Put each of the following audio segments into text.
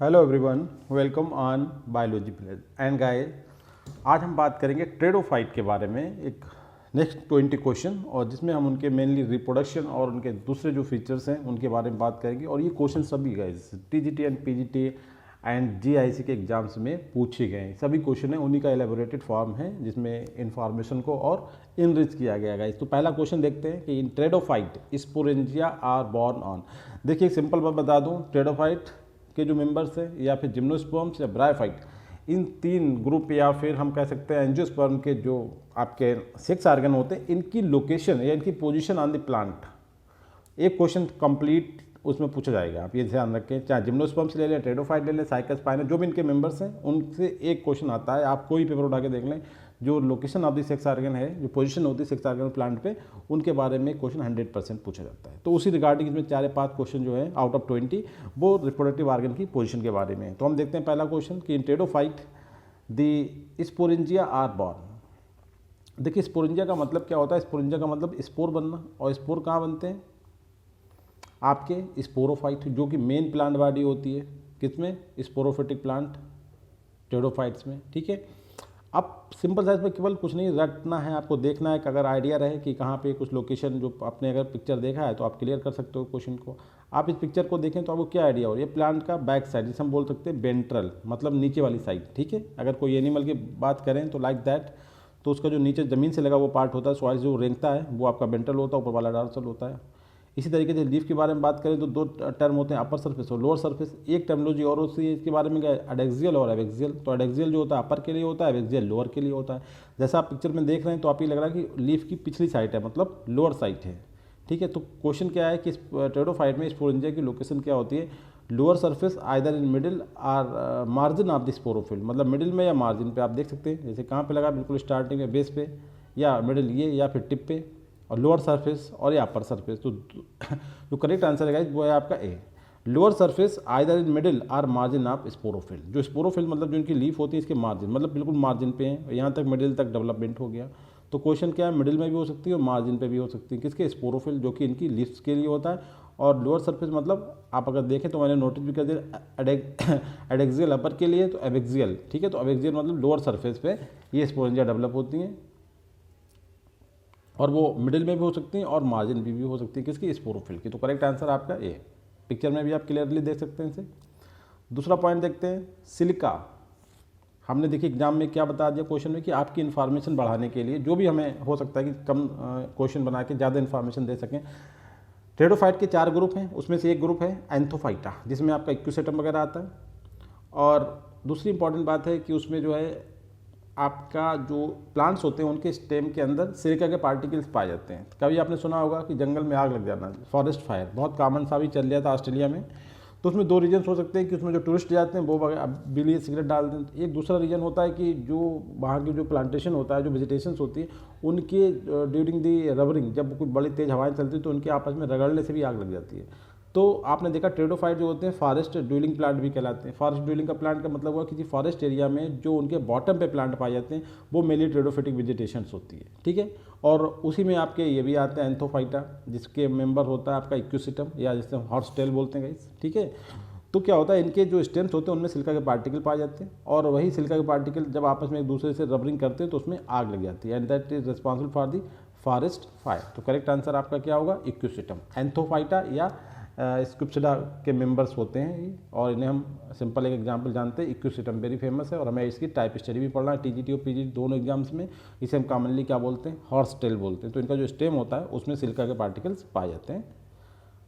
Hello everyone, welcome on biology place and guys. आज हम बात करेंगे ट्रेडोफाइट के बारे में, एक नेक्स्ट 20 क्वेश्चन, और जिसमें हम उनके मेनली रिप्रोडक्शन और उनके दूसरे जो फीचर्स हैं उनके बारे में बात करेंगे। और ये क्वेश्चन सभी guys TGT and PGT and GIC के एग्जाम्स में पूछे गए हैं। सभी क्वेश्चन हैं, उन्हीं का एलेबोरेटेड फॉर्म है जिसमें इन्फॉर्मेशन को और इनरिच किया गया गाइस। तो पहला क्वेश्चन देखते हैं कि इन ट्रेडोफाइट स्पोरेंजिया आर बॉर्न ऑन। देखिए सिंपल बात बता दूं, ट्रेडोफाइट के जो मेंबर्स हैं या फिर जिम्नोस्पर्म्स या ब्रायोफाइट, इन तीन ग्रुप या फिर हम कह सकते हैं एंजियोस्पर्म के जो आपके सेक्स ऑर्गन होते हैं, इनकी लोकेशन या इनकी पोजीशन ऑन द प्लांट, एक क्वेश्चन कंप्लीट उसमें पूछा जाएगा। आप ये ध्यान रखें, चाहे जिम्नोस्पर्म से ले लें, ट्रेडोफाइट ले लें, साइकस पाइनस, जो भी इनके मेंबर्स हैं उनसे एक क्वेश्चन आता है। आप कोई पेपर उठा के देख लें, जो location of the sex organ है, जो पोजीशन होती है सेक्स ऑर्गन प्लांट पे, उनके बारे में क्वेश्चन 100% पूछा जाता है। तो उसी रिगार्डिंग इसमें 4 या 5 क्वेश्चन जो है आउट ऑफ 20 वो रिप्रोडक्टिव ऑर्गन की पोजीशन के बारे में है। तो हम देखते हैं पहला क्वेश्चन कि इन ट्रेडोफाइट द स्पोरेंजिया आर बॉर्न। देखिए स्पोरेंजिया का मतलब क्या होता है? स्पोरेंजिया का मतलब स्पोर बनना, और स्पोर कहाँ बनते हैं? आपके स्पोरोफाइट, जो कि मेन प्लांट बॉडी होती है किसमें? स्पोरोफिटिक प्लांट ट्रेडोफाइट्स में। ठीक है, अब सिंपल साइज में केवल कुछ नहीं रटना है, आपको देखना है कि अगर आइडिया रहे कि कहाँ पे कुछ लोकेशन, जो आपने अगर पिक्चर देखा है तो आप क्लियर कर सकते हो क्वेश्चन को। आप इस पिक्चर को देखें तो आपको क्या आइडिया हो? ये प्लांट का बैक साइड, जिसे हम बोल सकते हैं वेंट्रल, मतलब नीचे वाली साइड। ठीक है, अगर कोई एनिमल की बात करें तो लाइक दैट, तो उसका जो नीचे ज़मीन से लगा वो पार्ट होता है, सॉइल जो रेंगता है वो आपका वेंट्रल होता है, ऊपर वाला डॉर्सल होता है। इसी तरीके से लीफ के बारे में बात करें तो दो टर्म होते हैं, अपर सरफेस और लोअर सरफेस। एक टर्मिनोलॉजी और होती है इसके बारे में, क्या है? एडेक्सियल और एबेक्सियल। तो एडेक्सियल जो होता है अपर के लिए होता है, एबेक्सियल लोअर के लिए होता है। जैसा आप पिक्चर में देख रहे हैं तो आप ये लग रहा है कि लीफ की पिछली साइड है, मतलब लोअर साइड है। ठीक है, तो क्वेश्चन क्या है कि ट्रेडोफाइट में स्पोरेंजिया की लोकेशन क्या होती है? Lower surface either in middle or margin of the sporophyll, मतलब मिडिल में या मार्जिन पे। आप देख सकते हैं जैसे कहाँ पे लगा, बिल्कुल स्टार्टिंग में बेस पे, या मिडिल ये, या फिर टिप पे, और लोअर सरफेस और या अपर सरफेस। तो जो करेक्ट आंसर है गाइस वो है आपका ए, lower surface either in middle or margin of sporophyll. जो स्पोरोफिल मतलब जो इनकी लीफ होती है इसके मार्जिन, मतलब बिल्कुल मार्जिन पे है, यहाँ तक मिडिल तक डेवलपमेंट हो गया। तो क्वेश्चन क्या है? मिडिल में भी हो सकती है और मार्जिन पे भी हो सकती है, किसके? स्पोरोफिल, जो कि इनकी लीफ्स के लिए होता है। और लोअर सरफेस मतलब आप अगर देखें तो मैंने नोटिस भी कर दिया, एडेक्सियल अपर के लिए तो एबेक्सियल। ठीक है, तो एबेक्सियल मतलब लोअर सरफेस पे ये स्पोरेंजिया डेवलप होती हैं, और वो मिडिल में भी हो सकती हैं और मार्जिन भी हो सकती है, किसकी? स्पोरोफिल की। तो करेक्ट आंसर आपका ए। पिक्चर में भी आप क्लियरली देख सकते हैं इसे। दूसरा पॉइंट देखते हैं, सिलिका। हमने देखिए एग्जाम में क्या बता दिया क्वेश्चन में कि आपकी इन्फॉर्मेशन बढ़ाने के लिए, जो भी हमें हो सकता है कि कम क्वेश्चन बना के ज़्यादा इन्फॉर्मेशन दे सकें। ट्रेडोफाइट के 4 ग्रुप हैं, उसमें से एक ग्रुप है एंथोफाइटा, जिसमें आपका इक्विसेटम वगैरह आता है। और दूसरी इंपॉर्टेंट बात है कि उसमें जो है आपका जो प्लांट्स होते हैं उनके स्टेम के अंदर सिलिका के पार्टिकल्स पाए जाते हैं। कभी आपने सुना होगा कि जंगल में आग लग जाना, फॉरेस्ट फायर, बहुत कॉमन सा भी चल रहा था ऑस्ट्रेलिया में। तो उसमें 2 रीजन्स हो सकते हैं कि उसमें जो टूरिस्ट जाते हैं वो बिली सिगरेट डाल दें। एक दूसरा रीजन होता है कि जो वहाँ की जो प्लांटेशन होता है, जो वेजिटेशंस होती है, उनके ड्यूरिंग दी रबरिंग, जब कोई बड़ी तेज़ हवाएं चलती है तो उनके आपस में रगड़ने से भी आग लग जाती है। तो आपने देखा ट्रेडोफाइट जो होते हैं फॉरेस्ट ड्यूलिंग प्लांट भी कहलाते हैं। फॉरेस्ट ड्यूलिंग का प्लांट का मतलब हुआ किसी फॉरेस्ट एरिया में जो उनके बॉटम पे प्लांट पाए जाते हैं वो मेनली ट्रेडोफिटिक वेजिटेशंस होती है। ठीक है, और उसी में आपके ये भी आते हैं एंथोफाइटा, जिसके मेंबर होता है आपका इक्विसिटम, या जिसे हम हॉर्स टेल बोलते हैं गाइस। ठीक है, तो क्या होता है, इनके जो स्टेम्स होते हैं उनमें सिलिका के पार्टिकल पाए जाते हैं, और वही सिलिका के पार्टिकल जब आपस में एक दूसरे से रबरिंग करते हैं तो उसमें आग लग जाती है, and that is responsible for the forest fire. तो करेक्ट आंसर आपका क्या होगा? इक्विसिटम। एंथोफाइटा या स्क्विप्सिडा के मेंबर्स होते हैं ये, और इन्हें हम सिंपल एक एग्जांपल जानते हैं, इक्विसिटम वेरी फेमस है, और हमें इसकी टाइप स्टडी भी पढ़ना है टीजीटी और पीजीटी दोनों एग्जाम्स में। इसे हम कॉमनली क्या बोलते हैं? हॉर्स टेल बोलते हैं। तो इनका जो स्टेम होता है उसमें सिलिका के पार्टिकल्स पाए जाते हैं।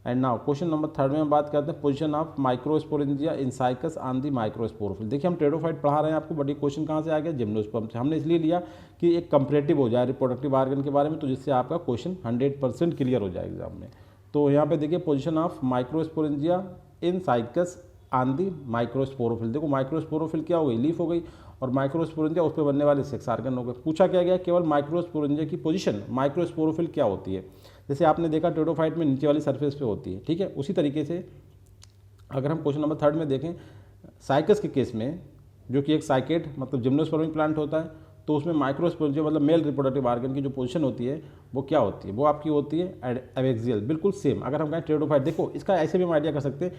एंड नाउ क्वेश्चन नंबर 3 में हम बात करते हैं position of microsporangia in Cycas on the microsporophyll. देखिए हम ट्रेडोफाइट पढ़ा रहे हैं आपको, बट ये क्वेश्चन कहाँ से आ गया? जिम्नोस्पर्म से। हमने इसलिए लिया कि एक कंपैरेटिव हो जाए रिप्रोडक्टिव ऑर्गन के बारे में, तो जिससे आपका क्वेश्चन 100% क्लियर हो जाए एग्जाम में। तो यहाँ पे देखिए position of microsporangia in Cycas on the microsporophyll. देखो माइक्रोस्पोरोफिल क्या हो गई? लीफ हो गई, और माइक्रोस्पोरेंजिया उस पर बनने वाले सेक्स ऑर्गन हो गए। पूछा क्या गया? केवल माइक्रोस्पोरेंजिया की पोजीशन, माइक्रोस्पोरोफिल क्या होती है। जैसे आपने देखा ट्रेडोफाइट में नीचे वाली सरफेस पे होती है। ठीक है, उसी तरीके से अगर हम क्वेश्चन नंबर 3 में देखें, साइकस के केस में, जो कि एक साइकेड मतलब जिम्नोस्पर्मिक प्लांट होता है, तो उसमें माइक्रोस्पोरेंजिया मतलब मेल रिप्रोडक्टिव ऑर्गन की जो पोजीशन होती है वो क्या होती है, वो आपकी होती है एबैक्सियल, बिल्कुल सेम। अगर हम कहें टेरिडोफाइट, देखो इसका ऐसे भी हम आइडिया कर सकते हैं,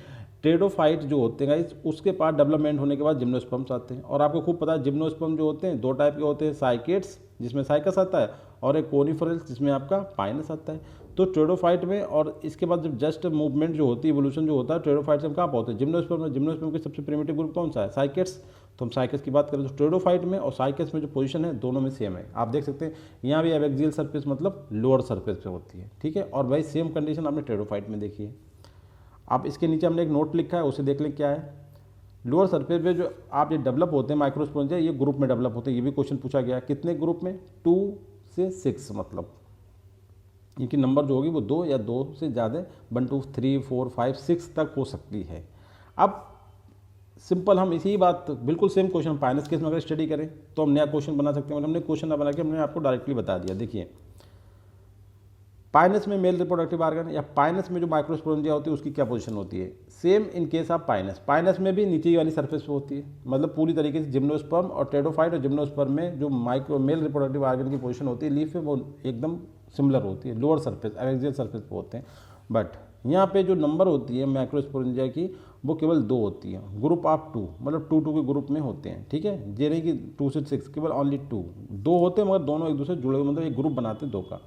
टेरिडोफाइट जो होते हैं गाइस उसके पास डेवलपमेंट होने के बाद जिम्नोस्पर्म्स आते हैं, और आपको खूब पता है जिम्नोस्पर्म जो होते हैं दो टाइप के होते हैं, साइकेट्स जिसमें साइकस आता है और एक कोनिफरल्स जिसमें आपका पाइनस आता है। तो टेरिडोफाइट में और इसके बाद जब जस्ट मूवमेंट जो होती है, इवोल्यूशन जो होता है टेरिडोफाइट से हम कहाँ पहुँचते हैं, जिम्नोस्पर्म में। जिम्नोस्पर्म के सबसे प्रिमिटिव ग्रुप कौन सा है, साइकेट्स। तो हम साइकस की बात करें तो टेरिडोफाइट में और साइकस में जो पोजीशन है दोनों में सेम है। आप देख सकते हैं यहाँ भी एबैक्सियल सरफेस मतलब लोअर सरफेस पे होती है, ठीक है। और भाई सेम कंडीशन आपने टेरिडोफाइट में देखी है। आप इसके नीचे हमने एक नोट लिखा है, उसे देख लें क्या है। लोअर सरफेस पे जो आप ये डेवलप होते हैं माइक्रोस्पोरेंजिया, ये ग्रुप में डेवलप होते हैं। ये भी क्वेश्चन पूछा गया कितने ग्रुप में, 2 से 6, मतलब इनकी नंबर जो होगी वो 2 या 2 से ज़्यादा 1 2 3 4 5 6 तक हो सकती है। अब सिंपल हम इसी बात बिल्कुल सेम क्वेश्चन पाइनस केस में अगर स्टडी करें तो हम नया क्वेश्चन बना सकते हैं। मतलब हमने क्वेश्चन ना बना के हमने आपको डायरेक्टली बता दिया। देखिए पाइनस में मेल रिप्रोडक्टिव ऑर्गन या पाइनस में जो माइक्रोस्पोरेंजिया होती है उसकी क्या पोजीशन होती है, same in case of Pinus. Pinus में भी नीचे वाली सरफेस पे होती है, मतलब पूरी तरीके से जिम्नोस्पर्म और टेरिडोफाइट और जिम्नोस्पर्म में जो माइक्रो मेल रिप्रोडक्टिव ऑर्गन की पोजीशन होती है लीफ पे वो एकदम सिमिलर होती है, लोअर सरफेस एबैक्सियल सरफेस पे होते हैं। बट यहाँ पे जो नंबर होती है माइक्रोस्पोरेंजिया की वो केवल 2 होती है, ग्रुप ऑफ 2, मतलब 2 2 के ग्रुप में होते हैं, ठीक है। ये नहीं कि 2 से 6, केवल ओनली 2 होते हैं, मगर दोनों एक दूसरे से जुड़े हुए, मतलब एक ग्रुप बनाते हैं 2 का।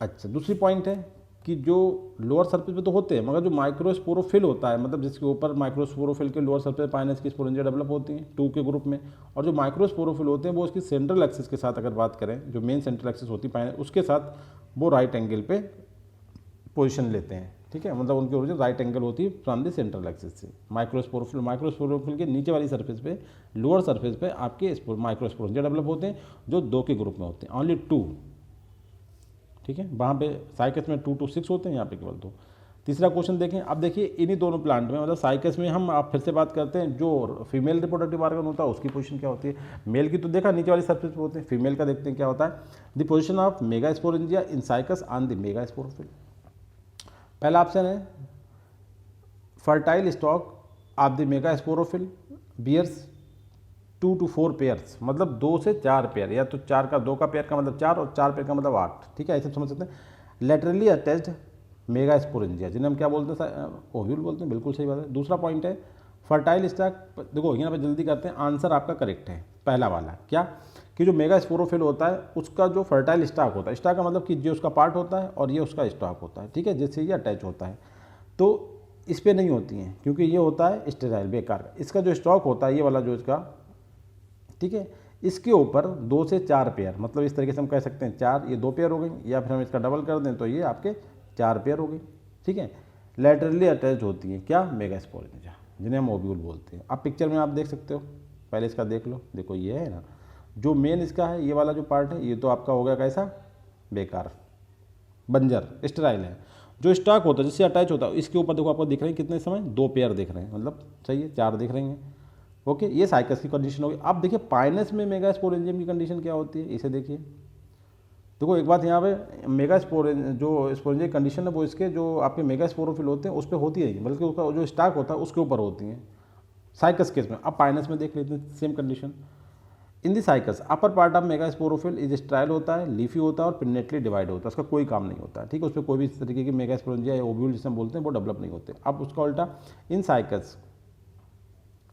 अच्छा, दूसरी पॉइंट है कि जो लोअर सरफेस पे तो होते हैं, मगर जो माइक्रोस्पोरोफिल होता है, मतलब जिसके ऊपर माइक्रोस्पोरोफिल के लोअर सरफेस पाइनस की स्पोरेंजिया डेवलप होती हैं 2 के ग्रुप में, और जो माइक्रोस्पोरोफिल होते हैं वो उसकी सेंट्रल एक्सिस के साथ अगर बात करें, जो मेन सेंट्रल एक्सिस होती है पाइनस उसके साथ वो राइट एंगल पे पोजीशन लेते हैं, ठीक है। मतलब उनकी ओरिजिन राइट एंगल होती है फ्रॉम द सेंट्रल एक्सिस से। माइक्रोस्पोरोफिल के नीचे वाली सरफेस पे, लोअर सरफेस पे आपके माइक्रोस्पोरेंजिया डेवलप होते हैं जो 2 के ग्रुप में होते हैं, ओनली 2, ठीक है। वहाँ पे साइकस में 2 to 6 होते हैं, यहाँ पे केवल 2। तीसरा क्वेश्चन देखें। अब देखिए इन्हीं दोनों प्लांट में, मतलब साइकस में हम आप फिर से बात करते हैं जो फीमेल रिप्रोडक्टिव ऑर्गन होता है उसकी पोजीशन क्या होती है। मेल की तो देखा नीचे वाली सरफेस पे होते हैं, फीमेल का देखते हैं क्या होता है। The position of megasporangia in Cycas on the megasporophyll. पहला ऑप्शन है fertile stalk of the megasporophyll bears 2 to 4 pairs, मतलब 2 से 4 पेयर, या तो 4 का 2 का पेयर का मतलब 4 और 4 पेयर का मतलब 8, ठीक है। ऐसे समझ सकते हैं। लेटरली अटैच्ड मेगास्पोरेंजिया जिन्हें हम क्या बोलते हैं, ओव्यूल बोलते हैं, बिल्कुल सही बात है। दूसरा पॉइंट है फर्टाइल स्टॉक। देखो यहाँ पे जल्दी करते हैं, आंसर आपका करेक्ट है पहला वाला, क्या कि जो मेगास्पोरोफिल होता है उसका जो फर्टाइल स्टॉक होता है, स्टॉक का मतलब कि जो उसका पार्ट होता है और ये उसका स्टॉक होता है, ठीक है, जिससे ये अटैच होता है। तो इस पर नहीं होती हैं क्योंकि ये होता है स्टेराइल, बेकार का। इसका जो स्टॉक होता है ये वाला जो इसका, ठीक है, इसके ऊपर 2 से 4 पेयर, मतलब इस तरीके से हम कह सकते हैं 4, ये 2 पेयर हो गई, या फिर हम इसका डबल कर दें तो ये आपके 4 पेयर हो गई, ठीक है। लैटरली अटैच होती है क्या, मेगास्पोरेंजिया, जिन्हें हम ओव्यूल बोलते हैं। अब पिक्चर में आप देख सकते हो, पहले इसका देख लो। देखो ये है ना, जो मेन इसका है ये वाला जो पार्ट है ये तो आपका हो गया कैसा, बेकार, बंजर, स्टेराइल है। जो स्टॉक होता है जिससे अटैच होता है इसके ऊपर देखो आपको दिख रहे हैं कितने समय, 2 पेयर दिख रहे हैं, मतलब सही है 4 दिख रही हैं, ओके। ये साइकस की कंडीशन होगी। अब देखिए पाइनस में मेगास्पोरेंजियम की कंडीशन क्या होती है, इसे देखिए। देखो एक बात यहाँ पे जो स्पोरेंजियम की कंडीशन है वो इसके जो आपके मेगास्पोरोफिल होते हैं उस पर होती है, बल्कि उसका जो स्टॉक होता है उसके ऊपर होती हैं साइकस केस में। अब पाइनस में देख लेते हैं same condition. In the cycas upper part of megasporophyll is स्ट्राइल होता है, लीफी होता है और पिनेटली डिवाइड होता है, उसका कोई काम नहीं होता है, ठीक है। उस पर कोई भी इस तरीके की मेगास्पोरेंजिया या ओव्यूल जिसे हम बोलते हैं वो डेवलप नहीं होते। अब उसका उल्टा इन साइकस,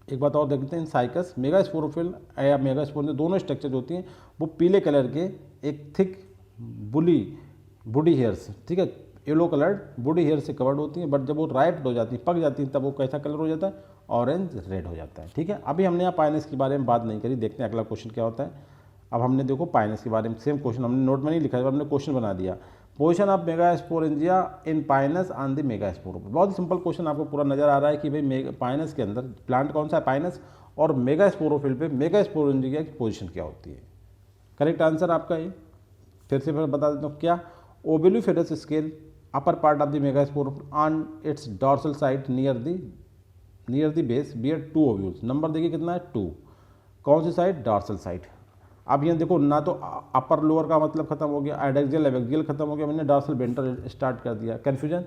एक बात और देखते हैं, इन साइकस मेगास्पोरोफिल या मेगास्पोरेंजिया दोनों स्ट्रक्चर होती हैं वो पीले कलर के एक थिक बॉडी हेयर्स, ठीक है, येलो कलर्ड बॉडी हेयर से कवर्ड होती हैं। बट जब वो राइप हो जाती है, पक जाती हैं, तब वो कैसा कलर हो जाता है, ऑरेंज रेड हो जाता है, ठीक है। अभी हमने यहाँ पाइनस के बारे में बात नहीं करी, देखते हैं अगला क्वेश्चन क्या होता है। अब हमने देखो पाइनस के बारे में सेम क्वेश्चन हमने नोट में नहीं लिखा है, हमने क्वेश्चन बना दिया। Position of megasporangia in Pinus on the megasporophyll. बहुत ही सिंपल क्वेश्चन, आपको पूरा नजर आ रहा है कि भाई पाइनस के अंदर प्लांट कौन सा है, पाइनस, और मेगास्पोरोफिल पे मेगास्पोरेंजिया की पोजीशन क्या होती है। करेक्ट आंसर आपका ये, फिर से बता देता हूँ क्या, ovuliferous scale upper part of the megasporophyll on its dorsal side near the base bear 2 ovules. नंबर देखिए कितना है, 2। कौन सी साइड, डॉर्सल साइड। अब यहाँ देखो ना तो अपर लोअर का मतलब खत्म हो गया, एडैक्सियल एबैक्सियल खत्म हो गया, मैंने डॉर्सल वेंट्रल स्टार्ट कर दिया, कन्फ्यूजन।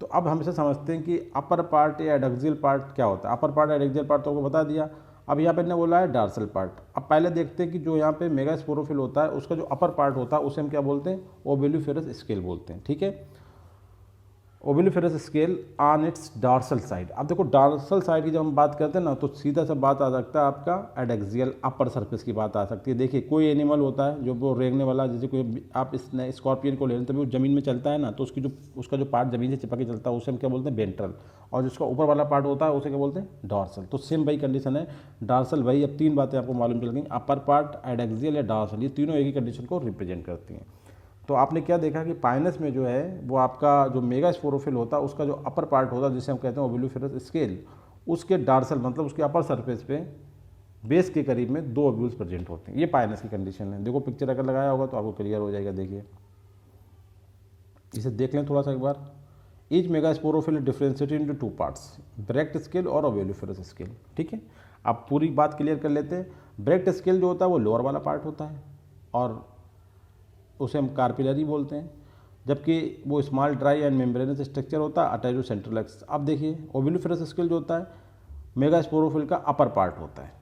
तो अब हम इसे समझते हैं कि अपर पार्ट या एडैक्सियल पार्ट क्या होता है। अपर पार्ट एडैक्सियल पार्ट तो आपको बता दिया। अब यहाँ पे ने बोला है डार्सल पार्ट। अब पहले देखते हैं कि जो यहाँ पे मेगास्पोरोफिल होता है उसका जो अपर पार्ट होता है उसे हम क्या बोलते हैं, ओविलिफेरस स्केल बोलते हैं। ठीक है, ovuliferous scale on its dorsal side. अब देखो डार्सल साइड की जब हम बात करते हैं ना तो सीधा सा बात आ सकता है आपका एडेक्सियल अपर सरफेस की बात आ सकती है। देखिए कोई एनिमल होता है जो वो रेंगने वाला, जैसे कोई आप इस स्कॉर्पियन को ले लें तभी वो ज़मीन में चलता है ना, तो उसका जो पार्ट ज़मीन से चिपक के चलता है उसे हम क्या बोलते हैं, वेंट्रल, और जिसका ऊपर वाला पार्ट होता है उसे क्या बोलते हैं, डॉर्सल। तो सेम वही कंडीशन है डार्सल वही। अब तीन बातें आपको मालूम चल गई, अपर पार्ट, एडेक्सियल या डार्सल, ये तीनों एक ही कंडीशन को रिप्रेजेंट करती हैं। तो आपने क्या देखा कि पाइनस में जो है वो आपका जो मेगास्पोरोफिल होता है उसका जो अपर पार्ट होता है जिसे हम कहते हैं ओविलिफेरस स्केल, उसके डार्सल मतलब उसके अपर सरफेस पे बेस के करीब में 2 ओव्यूल्स प्रेजेंट होते हैं। ये पाइनस की कंडीशन है। देखो पिक्चर अगर लगाया होगा तो आपको क्लियर हो जाएगा। देखिए इसे देख लें थोड़ा सा एक बार। Each megasporophyll differentiated into 2 parts, bract scale और ओविलिफेरस स्केल। ठीक है, आप पूरी बात क्लियर कर लेते हैं। ब्रैक्ट स्केल जो होता है वो लोअर वाला पार्ट होता है और उसे हम कार्पिलरी बोलते हैं, जबकि वो small dry and membranous structure होता है अटैच टू सेंट्रल एक्सिस। अब देखिए ओविलिफेरस स्केल जो होता है मेगास्पोरोफिल का अपर पार्ट होता है।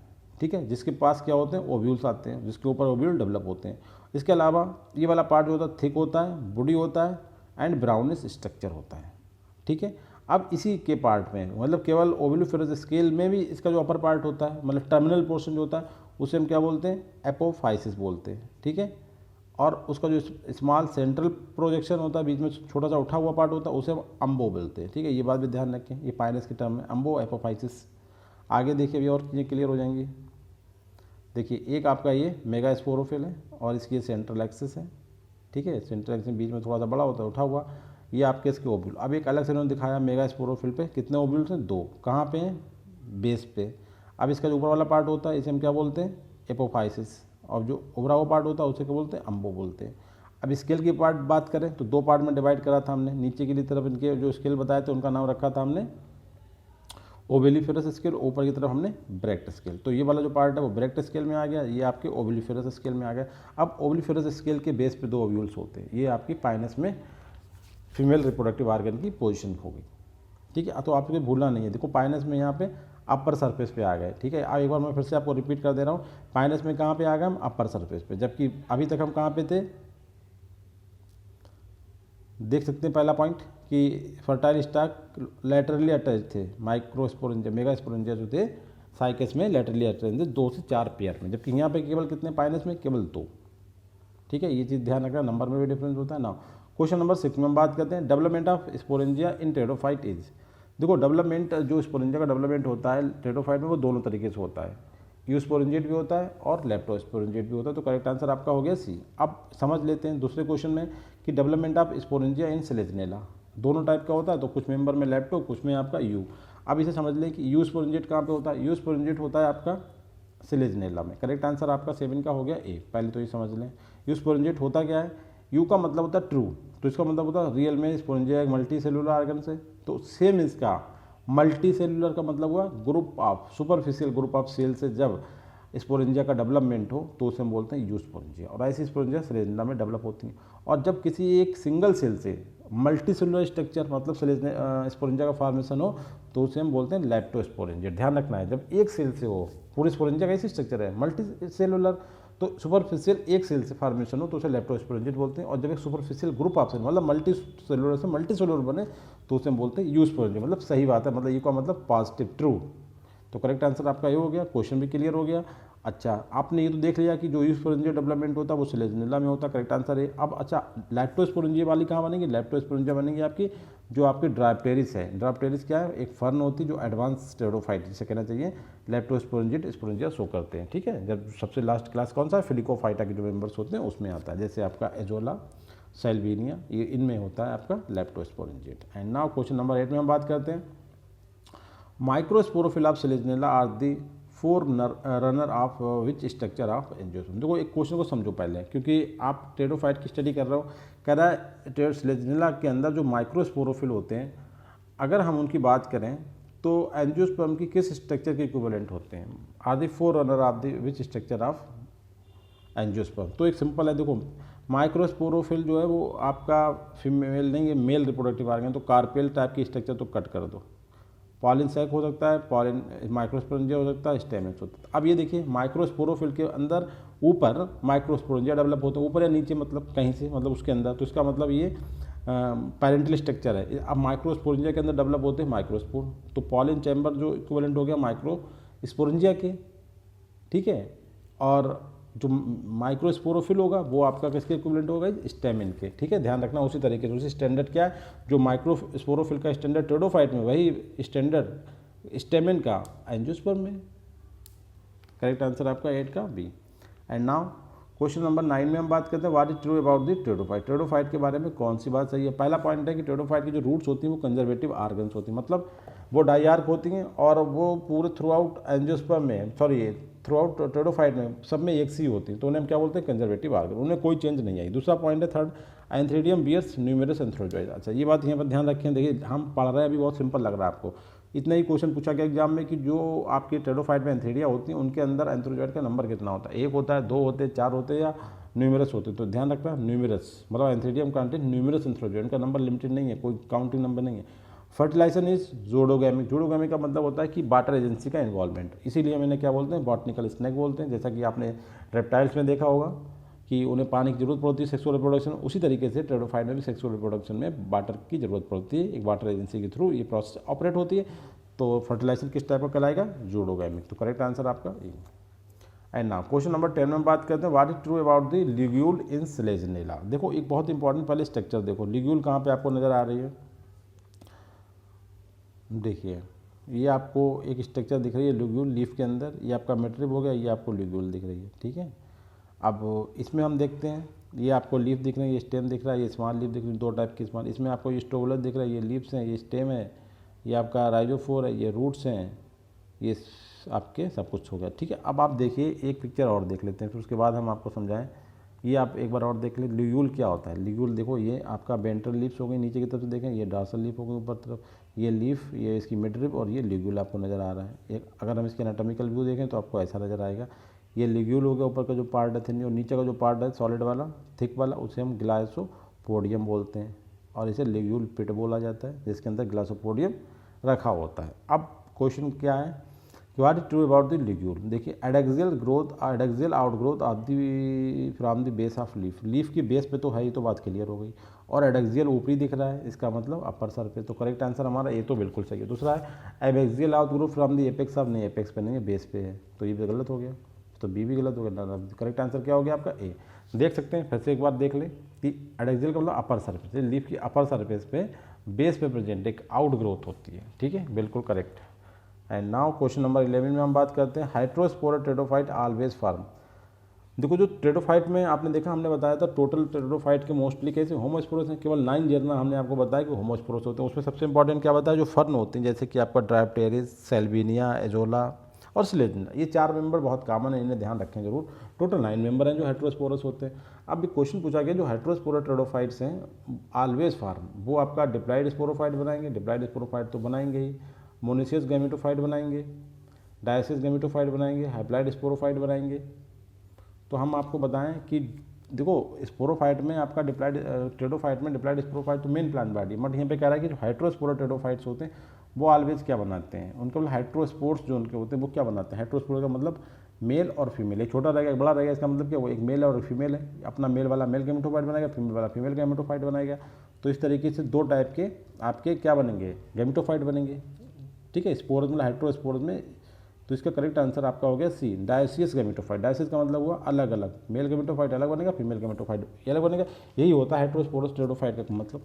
ठीक है, जिसके पास क्या होते हैं, ओव्यूल्स आते हैं, जिसके ऊपर ओव्यूल डेवलप होते हैं। इसके अलावा ये वाला पार्ट जो होता है थिक होता है, बॉडी होता है एंड ब्राउनिश स्ट्रक्चर होता है। ठीक है, अब इसी के पार्ट में मतलब केवल ओविलिफेरस स्केल में भी इसका जो अपर पार्ट होता है मतलब टर्मिनल पोर्शन जो होता है उसे हम क्या बोलते हैं, एपोफाइसिस बोलते हैं। ठीक है, और उसका जो स्मॉल सेंट्रल प्रोजेक्शन होता है, बीच में छोटा सा उठा हुआ पार्ट होता है, उसे हम अम्बो बोलते हैं। ठीक है, ये बात भी ध्यान रखें, ये पाइनस के टर्म में अम्बो, एपोफाइसिस। आगे देखिए अभी और चीज़ें क्लियर हो जाएंगी। देखिए एक आपका ये मेगास्पोरोफिल है और इसकी सेंट्रल एक्सिस है। ठीक है, सेंट्रल एक्सिस बीच में थोड़ा सा बड़ा होता है उठा हुआ, ये आपके इसके ओव्यूल। अब एक अलग से उन्होंने दिखाया मेगास्पोरोफिल पे कितने ओव्यूल्स हैं, 2। कहाँ पे हैं, बेस पे। अब इसका जो ऊपर वाला पार्ट होता है इसे हम क्या बोलते हैं, एपोफाइसिस, और जो उभरा हुआ पार्ट होता है उसे क्या बोलते हैं, अम्बो बोलते हैं। अब स्केल की पार्ट बात करें तो 2 पार्ट में डिवाइड करा था हमने। नीचे की तरफ इनके जो स्केल बताए थे उनका नाम रखा था हमने ओविलिफेरस स्केल, ऊपर की तरफ हमने ब्रैक्ट स्केल। तो ये वाला जो पार्ट है वो ब्रैक्ट स्केल में आ गया, ये आपके ओविलिफेरस स्केल में आ गया। अब ओविलिफेरस स्केल के बेस पे 2 ओव्यूल्स होते हैं। ये आपकी पाइनस में फीमेल रिप्रोडक्टिव आर्गन की पोजीशन होगी। ठीक है, तो आपको भूलना नहीं है। देखो पाइनस में यहाँ पे अपर सरफेस पे आ गए। ठीक है, अब एक बार मैं फिर से आपको रिपीट कर दे रहा हूँ, पाइनस में कहाँ पे आ गए हम, अपर सरफेस पे, जबकि अभी तक हम कहाँ पे थे, देख सकते हैं पहला पॉइंट कि फर्टाइल स्टॉक लैटरली अटैच थे, माइक्रोस्पोरेंजिया मेगास्पोरेंजिया जो थे साइकस में लैटरली अटैच थे 2 से 4 पेयर में, जबकि यहाँ पे केवल कितने, पाइनस में केवल 2। ठीक है, ये चीज़ ध्यान रखना, नंबर में भी डिफरेंस होता है ना। क्वेश्चन नंबर 6 में हम बात करते हैं development of sporangia in pteridophytes. देखो डेवलपमेंट जो स्पोरेंजिया का डेवलपमेंट होता है टेरोफाइट में वो दोनों तरीके से होता है, यूस्पोरेंजिएट भी होता है और लेप्टोस्पोरेंजिएट भी होता है। तो करेक्ट आंसर आपका हो गया सी। अब समझ लेते हैं दूसरे क्वेश्चन में कि डेवलपमेंट ऑफ स्पोरेंजिया इन सेलेजनेला दोनों टाइप का होता है, तो कुछ मेंबर में लेप्टो कुछ में आपका यू। अब इसे समझ लें कि यूस्पोरेंजिएट कहाँ पे होता है, यूस्पोरेंजिएट होता है आपका सेलेजनेला में। करेक्ट आंसर आपका 7 का हो गया ए। पहले तो ये समझ लें यूस्पोरेंजिएट होता क्या है, यू का मतलब होता है ट्रू, तो इसका मतलब होता है रियल में स्पोरेंजिया एक मल्टी सेलुलर आर्गन से, तो सेम इसका मल्टी सेलुलर का मतलब हुआ group of superficial group of cell से जब स्पोरेंजिया का डेवलपमेंट हो तो उसे हम बोलते हैं यूस्पोरेंजिया, और ऐसी स्पोरेंजिया सेलेजनेला में डेवलप होती हैं। और जब किसी एक सिंगल सेल से मल्टी सेलुलर स्ट्रक्चर मतलब स्पोरेंजिया का फॉर्मेशन हो तो उसे हम बोलते हैं लेप्टोस्पोरेंजिया। ध्यान रखना है, जब एक सेल से हो, पूरी स्पोरेंजिया का ऐसी स्ट्रक्चर है मल्टी सेलुलर, तो सुपरफिशियल एक सेल से फॉर्मेशन हो तो उसे लेप्टोस्पोरेंजिएट बोलते हैं। और जब एक सुपरफिशियल ग्रुप ऑफ सेल मतलब मल्टी सेलुलर से मल्टी सेलुलर बने तो उसे हम बोलते हैं यूस्पोरेंजिया। मतलब सही बात है, मतलब यू का मतलब पॉजिटिव ट्रू। तो करेक्ट आंसर आपका ये हो गया, क्वेश्चन भी क्लियर हो गया। अच्छा आपने ये तो देख लिया कि जो यूस्पोरेंजिया डेवलपमेंट होता है वो सेलेजनेला में होता है, करेक्ट आंसर है। अब अच्छा लेप्टोस्पोरेंजिया वाली कहाँ बनेगी, लेप्टोस्पोरेंजिया बनेगी आपकी जो आपकी ड्राप्टेरिस है। ड्राप्टेरिस क्या है, एक फर्न होती है जो एडवांस टेरोफाइट जिसे कहना चाहिए लेप्टोस्पोरेंजिएट स्पोरेंजिया शो करते हैं। ठीक है, जब सबसे लास्ट क्लास कौन सा है, फिलिकोफाइटा के जो मेंबर्स होते हैं उसमें आता है, जैसे आपका एजोला सेल्विनिया, ये इनमें होता है आपका leptosporangiate. And now question number 8 में हम बात करते हैं microsporophyll of Selaginella are the 4 runner of which structure of angiosperm. देखो एक क्वेश्चन को समझो पहले, क्योंकि आप टेरोफाइट की स्टडी कर रहे हो, कह रहा है सेलेजनेला के अंदर जो माइक्रोस्पोरोफिल होते हैं अगर हम उनकी बात करें तो एंजियोस्पर्म की किस स्ट्रक्चर के इक्विवेलेंट होते हैं, are the 4 runner of the which structure of angiosperm. तो एक सिंपल है, देखो माइक्रोस्पोरोफिल जो है वो आपका फीमेल नहीं, ये मेल रिप्रोडक्टिव आर्गन, तो कार्पेल टाइप की स्ट्रक्चर तो कट कर दो। पॉलिन सैक हो सकता है, पॉलिन माइक्रोस्पोरेंजिया हो सकता है, स्टेमेंस हो सकता है। अब ये देखिए माइक्रोस्पोरोफिल के अंदर ऊपर माइक्रोस्पोरेंजिया डेवलप होता है, ऊपर या नीचे मतलब कहीं से, मतलब उसके अंदर, तो इसका मतलब ये पैरेंटल स्ट्रक्चर है। अब माइक्रोस्पोरेंजिया के अंदर डेवलप होते हैं माइक्रोस्पोर, तो पॉलिन चैम्बर जो इक्विवेलेंट हो गया माइक्रोस्पोरेंजिया के, ठीक है। और जो माइक्रोस्पोरोफिल होगा वो आपका किसके इक्विवेलेंट होगा, स्टेमिन के, ठीक है। ध्यान रखना उसी तरीके से, उसी स्टैंडर्ड क्या है, जो माइक्रोस्पोरोफिल का स्टैंडर्ड टेरोडोफाइट में, वही स्टैंडर्ड स्टेमिन का एंजियोस्पर्म में। करेक्ट आंसर आपका 8 का B. And now question number 9 में हम बात करते हैं what is true about the pteridophyte. Pteridophyte के बारे में कौन सी बात सही है। पहला पॉइंट है कि टेरोडोफाइट की जो रूट्स होती हैं वो कंजर्वेटिव आर्गन्स होती हैं, मतलब वो डाइआर्क होती हैं और वो पूरे थ्रू आउट एंजियोस्पर्म में, सॉरी थ्रू आउट टेरोडोफाइट में सब में एक सी होती है, तो उन्हें हम क्या बोलते हैं, कंजर्वेटिव आर्गन, उन्हें कोई चेंज नहीं आई। दूसरा पॉइंट है third, antheridium bears numerous antherozoid. अच्छा ये बात यहाँ पर ध्यान रखें, देखिए हम पढ़ रहे हैं अभी, बहुत सिंपल लग रहा है आपको, इतना ही क्वेश्चन पूछा गया एग्जाम में कि जो आपके टेरोडोफाइट में एंथ्रीडिया होती हैं उनके अंदर एंथ्रोजॉइड का नंबर कितना होता है, 1 होता है, 2 होते हैं, 4 होते हैं या न्यूमेरस होते हैं। तो ध्यान रखना न्यूमेरस, मतलब एंथ्रीडियम कंटेंट न्यूमेरस एंथ्रोजॉइड का नंबर लिमिटेड नहीं है, कोई काउंटिंग नंबर नहीं है। Fertilisation is जोडोगैमिक। जोडोगैमिक का मतलब होता है कि वाटर एजेंसी का इन्वॉल्वमेंट, इसीलिए मैंने क्या बोलते हैं, बॉटनिकल स्नेक बोलते हैं। जैसा कि आपने रेप्टाइल्स में देखा होगा कि उन्हें पानी की जरूरत पड़ती है सेक्सुअल रिप्रोडक्शन, उसी तरीके से टेरोडोफाइट में भी सेक्सुअल रिप्रोडक्शन में वाटर की जरूरत पड़ती है, एक वाटर एजेंसी के थ्रू ये प्रोसेस ऑपरेट होती है। तो फर्टिलाइजेशन किस टाइप का कहलाएगा, जोडोगैमिक। तो करेक्ट आंसर आपका A. And now question number 10 में बात करते हैं what is true about the ligule in Selaginella. देखो एक बहुत इंपॉर्टेंट पहले स्ट्रक्चर देखो, लिग्यूल कहाँ पे आपको नजर आ रही है, देखिए ये आपको एक स्ट्रक्चर दिख रही है लिग्यूल लीफ के अंदर, ये आपका मेट्रिब हो गया, ये आपको लिग्यूल दिख रही है, ठीक है। अब इसमें हम देखते हैं, ये आपको लीफ दिख रही है, ये स्टेम दिख रहा है, ये स्मॉल लीफ दिख रही है, 2 टाइप की स्मॉल। इसमें आपको ये स्टोबुलर दिख रहा है, ये लीव्स हैं, ये स्टेम है, ये आपका राइजोफोर है, ये रूट्स हैं, ये आपके सब कुछ हो गया, ठीक है। अब आप देखिए एक पिक्चर और देख लेते हैं, फिर उसके बाद हम आपको समझाएं। ये आप एक बार और देख लें, लिग्यूल क्या होता है। लिग्यूल देखो ये आपका वेंट्रल लीव्स हो गई नीचे की तरफ से देखें, ये डॉर्सल लीफ हो गई ऊपर तरफ, ये लीफ, ये इसकी मिडरिब और ये लिग्यूल आपको नज़र आ रहा है। एक अगर हम इसके एनाटॉमिकल व्यू देखें तो आपको ऐसा नज़र आएगा, ये लिग्यूल हो गया, ऊपर का जो पार्ट है थिन, और नीचे का जो पार्ट है सॉलिड वाला थिक वाला, उसे हम ग्लासोपोडियम बोलते हैं और इसे लिग्यूल पिट बोला जाता है, जिसके अंदर ग्लासोपोडियम रखा होता है। अब क्वेश्चन क्या है, what is true about the ligule. देखिए adaxial growth, adaxial outgrowth of the from the base of leaf, leaf की बेस पे तो है, ये तो बात क्लियर हो गई, और एडेक्सियल ऊपरी दिख रहा है, इसका मतलब अपर सरफेस। तो करेक्ट आंसर हमारा ये तो बिल्कुल सही है। दूसरा है abaxial outgrowth from the apex of, नहीं एपेक्स पे नहीं है, बेस पे है, तो ये भी गलत हो गया, तो बी भी गलत हो गया। करेक्ट आंसर क्या हो गया आपका ए। देख सकते हैं फिर से एक बार देख लें कि एडेक्सियल का मतलब अपर सरफेस, लीफ की अपर सरफेस पे बेस पे प्रेजेंट एक आउट ग्रोथ होती है, ठीक है, बिल्कुल correct. And now question number 11 में हम बात करते हैं हाइड्रोस्पोरस टेरोडोफाइट ऑलवेज फॉर्म। देखो जो टेरोडोफाइट में आपने देखा, हमने बताया था टोटल टेरोडोफाइट के मोस्टली कैसे होमोस्पोरस हैं, केवल 9 जर्ना हमने आपको बताया कि होमोस्पोरस होते हैं। उसमें सबसे इंपॉर्टेंट क्या बताया, जो फर्न होते हैं, जैसे कि आपका ड्रायोप्टेरिस, सेल्विनिया, एजोला और स्लेजिना, ये 4 मेंबर बहुत कॉमन है, इन्हें ध्यान रखें जरूर। टोटल 9 मेंबर हैं जो हेट्रोस्पोरस होते हैं। अब भी क्वेश्चन पूछा गया जो हेट्रोस्पोरस टेरोडोफाइट्स हैं ऑलवेज फॉर्म, वो आपका डिप्लॉइड स्पोरोफाइट बनाएंगे, डिप्लॉइड स्पोरोफाइट तो बनाएंगे ही, मोनिशियस गैमेटोफाइट बनाएंगे, डायसिस गैमेटोफाइट बनाएंगे, हैप्लॉइड स्पोरोफाइट बनाएंगे। तो हम आपको बताएं कि देखो स्पोरोफाइट में आपका डिप्लॉइड टेरोडोफाइट में डिप्लॉइड स्पोरोफाइट तो मेन प्लांट बॉडी, बट यहाँ पे कह रहा है कि जो हेट्रोस्पोरस टेरोडोफाइट्स होते हैं वो ऑलवेज क्या बनाते हैं, उनके मतलब हेट्रोस्पोर्स जो उनके होते हैं वो क्या बनाते हैं। हेट्रोस्पोर्स का मतलब मेल और फीमेल, एक छोटा रहेगा एक बड़ा रहेगा, इसका मतलब क्या, वो एक मेल और फीमेल है, अपना मेल वाला मेल गैमेटोफाइट बनाएगा, फीमेल वाला फीमेल गैमेटोफाइट बनाएगा। तो इस तरीके से 2 टाइप के आपके क्या बनेंगे, गैमेटोफाइट बनेंगे, ठीक है। स्पोरस मतलब हेट्रोस्पोरस में, तो इसका करेक्ट आंसर आपका हो गया सी, डायसियस गैमेटोफाइट। डायसियस का मतलब हुआ अलग अलग, मेल गैमेटोफाइट अलग बनेगा, फीमेल गैमेटोफाइट अलग बनेगा, यही होता है हेट्रोस्पोरस टेरोडोफाइट का मतलब।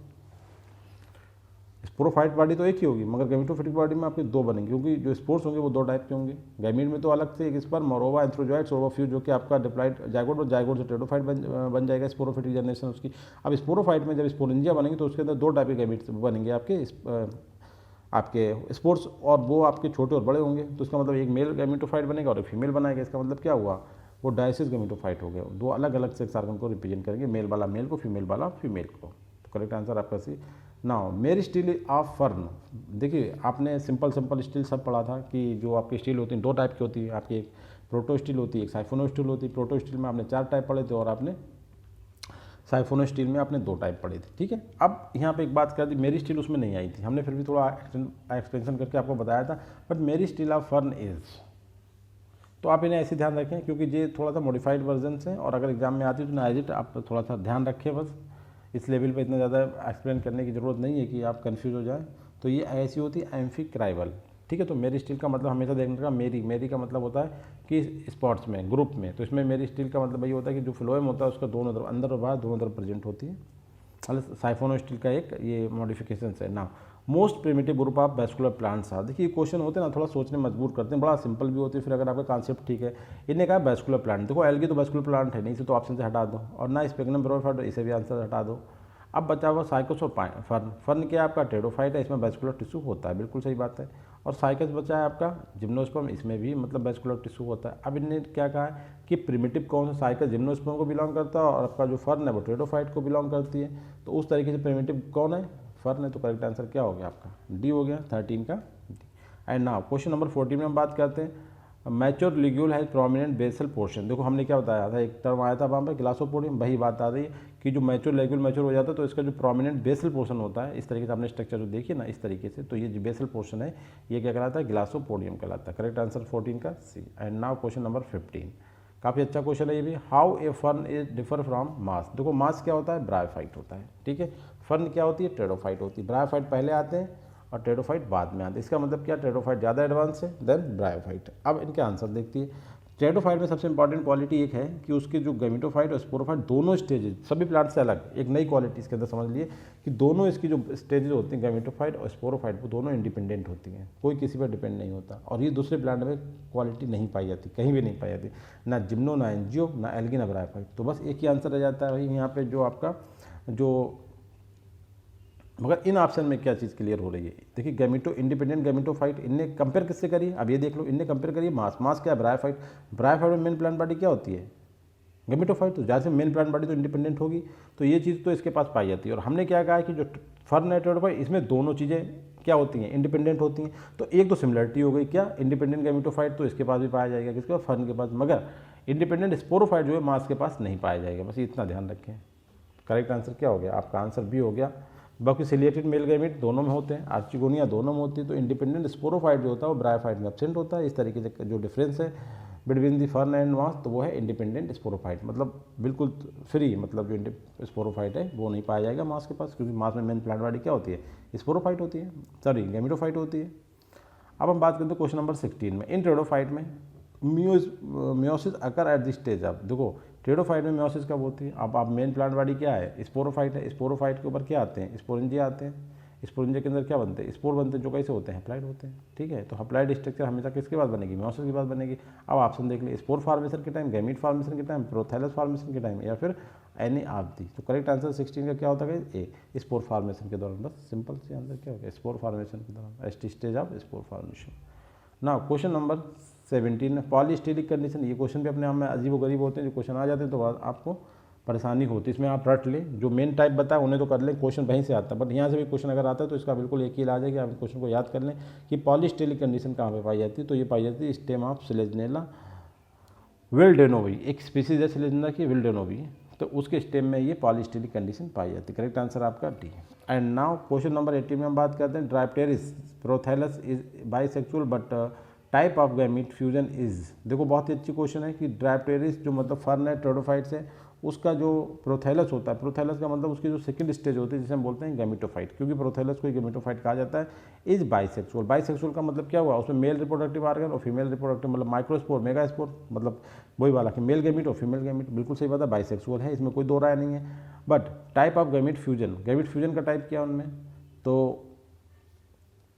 स्पोरोफाइट बॉडी तो एक ही होगी, मगर गैमेटोफिटिक बॉडी में आपके 2 बनेंगे, क्योंकि जो स्पोर्स होंगे वो 2 टाइप के होंगे। गैमीट में तो अलग से एक स्पर्म और ओवा एंथ्रोजॉइड्स और फ्यूज जो कि आपका डिप्लॉइड जाइगोट, और जाइगोट से टेरोडोफाइट बन जाएगा स्पोरोफिटिक जनरेशन उसकी। अब स्पोरोफाइट में जब स्पोरेंजिया बनेंगे तो उसके अंदर 2 टाइप के गैमीट बनेंगे आपके स्पोर्ट्स, और वो आपके छोटे और बड़े होंगे। तो इसका मतलब एक मेल गैमेटोफाइट बनेगा और एक फीमेल बनाएगा, इसका मतलब क्या हुआ, वो डायसिस गैमेटोफाइट हो गया। 2 अलग अलग सेक्स ऑर्गन को रिप्रेजेंट करेंगे, मेल वाला मेल को, फीमेल वाला फीमेल को। तो करेक्ट आंसर आपका सी। नाउ मेरी स्टील ऑफ फर्न, देखिए आपने सिंपल स्टील सब पढ़ा था कि जो आपकी स्टील होती है 2 टाइप की होती है आपकी, एक प्रोटो स्टील होती है, एक साइफोनो स्टील होती है। प्रोटो स्टील में आपने 4 टाइप पढ़े थे और आपने साइफोनोस्टील में आपने 2 टाइप पढ़ी थी, ठीक है। अब यहाँ पे एक बात कर दी, मेरी स्टील उसमें नहीं आई थी, हमने फिर भी थोड़ा एक्सपेंशन करके आपको बताया था, बट मेरी स्टील ऑफ फर्न इज, तो आप इन्हें ऐसे ध्यान रखें क्योंकि ये थोड़ा सा मॉडिफाइड वर्जन है और अगर एग्जाम में आती है तो ना एज इट आप थोड़ा सा ध्यान रखें, बस इस लेवल पे इतना ज़्यादा एक्सप्लेन करने की ज़रूरत नहीं है कि आप कंफ्यूज हो जाएं। तो ये ऐसी होती है एम्फिक्राइवल, ठीक है। तो मेरी स्टील का मतलब हमेशा देखने का मेरी का मतलब होता है कि स्पॉट्स में, ग्रुप में, तो इसमें मेरी स्टील का मतलब ये होता है कि जो फ्लोएम होता है उसका दोनों तरफ, अंदर और बाहर दोनों तरफ प्रेजेंट होती है। मतलब साइफोनो स्टील का एक ये मॉडिफिकेशन है ना। Most primitive group of vascular plants are, देखिए क्वेश्चन होते हैं ना थोड़ा सोचने मजबूर करते हैं, बड़ा सिंपल भी होती है, फिर अगर आपका कॉन्सेप्ट ठीक है। इन्हें कहा वैस्कुलर प्लांट, देखो एल्गी तो वैस्कुलर प्लांट है नहीं, इसे तो ऑप्शन से हटा दो, और ना स्पेगनम ब्रोफाइट, इसे भी आंसर हटा दो। अब बचा हुआ साइकोस और फर्न, फर्न क्या आपका टेरोफाइट है, इसमें वैस्कुलर टिश्यू होता है, बिल्कुल सही बात है। और साइकस बचा है आपका जिम्नोस्पर्म, इसमें भी मतलब वैस्कुलर टिश्यू होता है। अब इन्हें क्या कहा है कि प्रिमिटिव कौन सा, साइकस जिम्नोस्पर्म को बिलोंग करता है और आपका जो फर्न है वो टेरोफाइट को बिलोंग करती है। तो उस तरीके से प्रिमिटिव कौन है, फर्न है। तो करेक्ट आंसर क्या हो गया आपका, डी हो गया 13 का D. And now question number 14 में हम बात करते हैं मैच्योर लिग्यूल है प्रोमिनेंट बेसल पोर्शन। देखो हमने क्या बताया था, एक टर्म आया था वहाँ पर ग्लासोपोडियम, वही बात आ रही है कि जो मैच्योर लिग्यूल मैच्योर हो जाता है तो इसका जो प्रोमिनेंट बेसल पोर्शन होता है, इस तरीके से आपने स्ट्रक्चर जो देखिए ना इस तरीके से, तो ये जो बेसल पोर्शन है ये क्या कहलाता है, ग्लासोपोडियम कहलाता है। करेक्ट आंसर 14 का C. And now question number 15, काफ़ी अच्छा क्वेश्चन है ये भी। How a fern is differ from moss. देखो मास क्या होता है, ब्रायोफाइट होता है, ठीक है। फर्न क्या होती है, टेरोफाइट होती है। ब्रायोफाइट पहले आते हैं और टेरोफाइट बाद में आते हैं। इसका मतलब क्या, टेरोफाइट ज़्यादा एडवांस है देन ब्रायोफाइट। अब इनके आंसर देखती है। टेरोफाइट में सबसे इंपॉर्टेंट क्वालिटी एक है कि उसके जो गैमेटोफाइट और स्पोरोफाइट दोनों स्टेजेज सभी प्लांट से अलग, एक नई क्वालिटी इसके अंदर समझ लिए कि दोनों इसकी जो स्टेजेज होती हैं गैमेटोफाइट और स्पोरोफाइट वो दोनों इंडिपेंडेंट होती हैं, कोई किसी पर डिपेंड नहीं होता। और ये दूसरे प्लांट में क्वालिटी नहीं पाई जाती, कहीं भी नहीं पाई जाती, ना जिम्नो ना एंजियो ना एल्गी ना ब्रायोफाइट। तो बस एक ही आंसर रह जाता है भाई यहाँ पे जो आपका जो, मगर इन ऑप्शन में क्या चीज़ क्लियर हो रही है, देखिए गैमेटो इंडिपेंडेंट गैमेटोफाइट, इनने कंपेयर किससे करी, अब ये देख लो, इनने कंपेयर करी मास, मास क्या है ब्रायोफाइट, ब्रायोफाइट में मेन प्लांट बॉडी क्या होती है, गैमेटोफाइट, तो जहाँ से मेन प्लांट बॉडी तो इंडिपेंडेंट होगी, तो ये चीज़ तो इसके पास पाई जाती है। और हमने क्या कहा कि जो फर्न है टेरोफाइट, इसमें दोनों चीज़ें क्या होती हैं, इंडिपेंडेंट होती हैं। तो एक तो सिमिलरिटी हो गई क्या, इंडिपेंडेंट गैमेटोफाइट तो इसके पास भी पाया जाएगा, किसके पास, फर्न के पास, मगर इंडिपेंडेंट स्पोरोफाइट जो है मास के पास नहीं पाया जाएगा, बस इतना ध्यान रखें। करेक्ट आंसर क्या हो गया आपका, आंसर बी हो गया। बाकी सिलेक्टेड मेल गैमेट दोनों में होते हैं, आर्चिगोनिया दोनों में होती है, तो इंडिपेंडेंट स्पोरोफाइट जो होता है वो ब्रायोफाइट में एब्सेंट होता है। इस तरीके से जो डिफरेंस है between the fern and mass, तो वो है इंडिपेंडेंट स्पोरोफाइट, मतलब बिल्कुल फ्री, मतलब जो स्पोरोफाइट है वो नहीं पाया जाएगा मास के पास, क्योंकि मास में मेन प्लांट बॉडी क्या होती है, स्पोरोफाइट होती है, सॉरी गैमेटोफाइट होती है। अब हम बात करते हैं क्वेश्चन नंबर 16 में, इन टेरोफाइट में meiosis occur at this stage. अब देखो टेरोफाइट में मियोसिस कब होती है, अब आप मेन प्लांट बॉडी क्या है, स्पोरोफाइट है, स्पोरोफाइट के ऊपर क्या आते हैं, स्पोरेंजिया आते हैं, स्पोरेंजिया के अंदर क्या बनते हैं, स्पोर बनते हैं, जो कैसे होते हैं, हैप्लाइड होते हैं, ठीक है। तो हैप्लाइड स्ट्रक्चर हमेशा किसके बाद बनेगी, मियोसिस के बाद बनेगी। अब ऑप्शन देख लीजिए, स्पोर फार्मेशन के टाइम, गैमीट फार्मेशन के टाइम, प्रोथैलस फार्मेशन के टाइम, या फिर एनी ऑफ दी। तो करेक्ट आंसर 16 का क्या होता है, ए, स्पोर फार्मेशन के दौरान, बस सिंपल से आंसर क्या हो गया, स्पोर फार्मेशन के दौरान, एस्ट स्टेज ऑफ स्पोर फार्मेशन। ना क्वेश्चन नंबर 17 में पॉलीस्टेरिक कंडीशन, ये क्वेश्चन भी अपने आप में अजीब गरीब होते हैं, जो क्वेश्चन आ जाते हैं तो आपको परेशानी होती है। इसमें आप रट लें, जो मेन टाइप बताया उन्हें तो कर लें, क्वेश्चन वहीं से आता है, बट यहाँ से भी क्वेश्चन अगर आता है तो इसका बिल्कुल एक ही इलाज है कि आप क्वेश्चन को याद कर लें कि पॉलीस्टेरिक कंडीशन कहाँ पे पाई जाती है। तो ये पाई जाती है स्टेम ऑफ सिलेजनेला विल्डेनोवी, एक स्पीसीज है सिलेजनेला की विल्डेनोवी, तो उसके स्टेम में ये पॉलीस्टेरिक कंडीशन पाई जाती है। करेक्ट आंसर आपका D. And now question number 18 में हम बात करते हैं Dryopteris prothallus is bisexual but type of gamete fusion is. देखो बहुत ही अच्छी क्वेश्चन है कि ड्राइप्टेरिस जो मतलब फर्न है टेरोफाइट से, उसका जो प्रोथैलस होता है, प्रोथैलस का मतलब उसकी जो सेकंड स्टेज होती है जिसे हम बोलते हैं गैमेटोफाइट, क्योंकि प्रोथैलस को गैमेटोफाइट कहा जाता है, इज बाइसेक्सुअल। बाइसेक्सुअल का मतलब क्या हुआ, उसमें मेल रिप्रोडक्टिव ऑर्गन और फीमेल रिप्रोडक्टिव, मतलब माइक्रोस्पोर मेगास्पोर, मतलब वही वाला कि मेल गैमीट और फीमेल गैमीट, बिल्कुल सही बात है, बाइसेक्सुअल है, इसमें कोई दो राय नहीं है। But type of gamete fusion, gamete fusion का टाइप क्या है उनमें, तो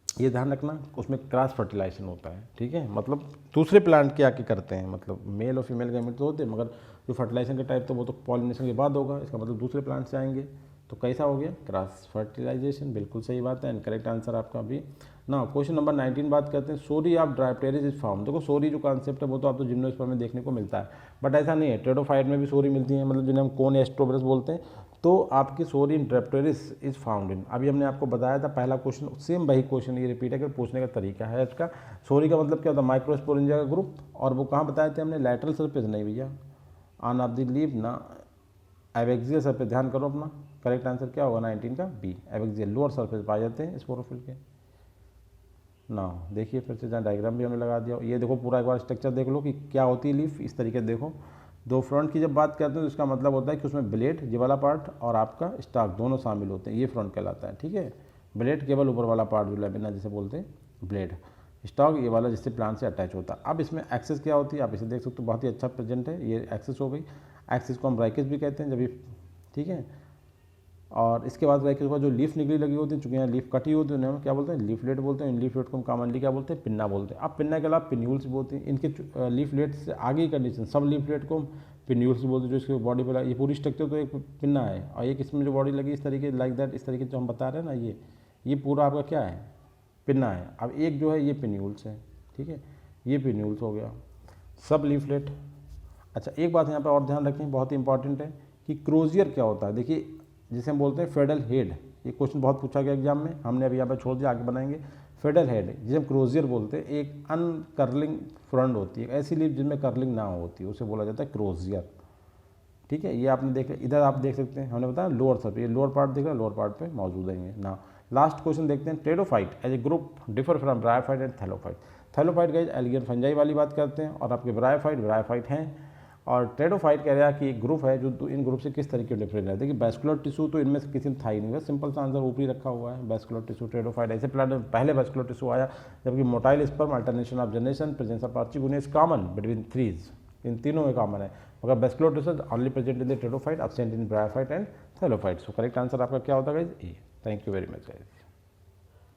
ये ध्यान रखना उसमें क्रॉस फर्टिलाइजेशन होता है, ठीक है। मतलब दूसरे प्लांट के आके करते हैं, मतलब मेल और फीमेल गैमेट तो होते हैं, मगर जो फर्टिलाइजेशन का टाइप तो वो तो पॉलिनेशन के बाद होगा, इसका मतलब दूसरे प्लांट से आएंगे, तो कैसा हो गया, क्रॉस फर्टिलाइजेशन, बिल्कुल सही बात है। एंड करेक्ट आंसर आपका भी। ना क्वेश्चन नंबर 19 बात करते हैं, सोरी ऑफ ड्राइप्टेरिस इज फाउंड। देखो सोरी जो कॉन्सेप्ट है वो तो आप तो जिम्नोस्पर्म में देखने को मिलता है, बट ऐसा नहीं है, टेरोफाइट में भी सोरी मिलती है, मतलब जिन्हें हम कोन एस्ट्रोबरस बोलते हैं। तो आपकी sori in Dryopteris is found in, अभी हमने आपको बताया था पहला क्वेश्चन, सेम वही क्वेश्चन ये रिपीट है कि पूछने का तरीका है इसका। सोरी का मतलब क्या होता है, माइक्रोस्पोरेंजिया का ग्रुप, और वो कहाँ बताए थे हमने, लैटरल सरफेस नहीं भैया, ऑन ऑफ द लीफ ना, एबैक्सियल सरफेस, ध्यान करो अपना, करेक्ट आंसर क्या होगा 19 का बी, एबैक्सियल लोअर सरफेस पाए जाते हैं स्पोरोफिल के। ना देखिए फिर से, जहाँ डायग्राम भी हमने लगा दिया, ये देखो पूरा एक बार स्ट्रक्चर देख लो कि क्या होती है लीफ, इस तरीके से देखो। दो फ्रंट की जब बात करते हैं तो इसका मतलब होता है कि उसमें ब्लेड, ये वाला पार्ट, और आपका स्टॉक दोनों शामिल होते हैं, ये फ्रंट कहलाता है, ठीक है। ब्लेड केवल ऊपर वाला पार्ट जो लेमिना जिसे बोलते हैं ब्लेड, स्टॉक ये वाला जिससे प्लांट से अटैच होता है। अब इसमें एक्सेस क्या होती है, आप इसे देख सकते हो, बहुत ही अच्छा प्रेजेंट है, ये एक्सेस हो गई। एक्सेस को हम ब्रैकेट भी कहते हैं जब ये, ठीक है। और इसके बाद ब्रैकेट के बाद जो लीफ निकली लगी होती है, चूँकि यहाँ लीफ कटी होती है, उन्हें क्या बोलते हैं, लीफलेट बोलते हैं। इन लीफलेट को हम कॉमनली क्या बोलते हैं, पिन्ना बोलते हैं। अब पिन्ना के अलावा पिन्यूल्स भी होती हैं, इनके लीफलेट से आगे की कंडीशन, सब लीफलेट को हम पिन्यूल्स बोलते हैं। जो इसके बॉडी पर ये पूरी स्ट्रक्चर तो एक पिन्ना है, और एक इसमें जो बॉडी लगी इस तरीके लाइक दैट, इस तरीके जो हम बता रहे हैं ना, ये पूरा आपका क्या है, पिन्ना है। अब एक जो है ये पिन्यूल्स है, ठीक है, ये पिन्यूल्स हो गया, सब लीफलेट। अच्छा एक बात यहाँ पर और ध्यान रखें, बहुत ही इंपॉर्टेंट है कि क्रोजियर क्या होता है। देखिए जिसे हम बोलते हैं फेडल हेड, ये क्वेश्चन बहुत पूछा गया एग्जाम में, हमने अभी यहाँ पर छोड़ दिया, आगे बनाएंगे। फेडल हेड जिसे हम क्रोजियर बोलते हैं, एक अनकर्लिंग फ्रंट होती है, ऐसी लीफ जिनमें कर्लिंग ना होती है, उसे बोला जाता है क्रोजियर, ठीक है। ये आपने देख, इधर आप देख सकते हैं, हमने बताया लोअर सरफेस, ये लोअर पार्ट दिख रहा है, लोअर पार्ट पे मौजूद है ना। लास्ट क्वेश्चन देखते हैं, pteridophyte as a group differ from bryophyte and thallophyte. Thallophyte guys algae and fungi वाली बात करते हैं, और आपके ब्रायोफाइट हैं। और टेरोफाइट कह रहा है कि एक ग्रुप है जो इन ग्रुप से किस तरीके डिफरेंट है। देखिए वैस्कुलर टिश्यू तो इनमें से किसी में था ही नहीं, सिंपल सा आंसर ऊपरी रखा हुआ है, वैस्कुलर टिश्यू टेरोफाइट। ऐसे प्लांट में पहले वैस्कुलर टिश्यू आया, जबकि motile sperm, alternation of generation, presence of archegonia is common between threes, इन तीनों में कॉमन है, मगर vascular tissue only present in the pteridophyte, absent in bryophyte and thallophyte. So correct answer आपका क्या होता है guys, A. Thank you very much guys.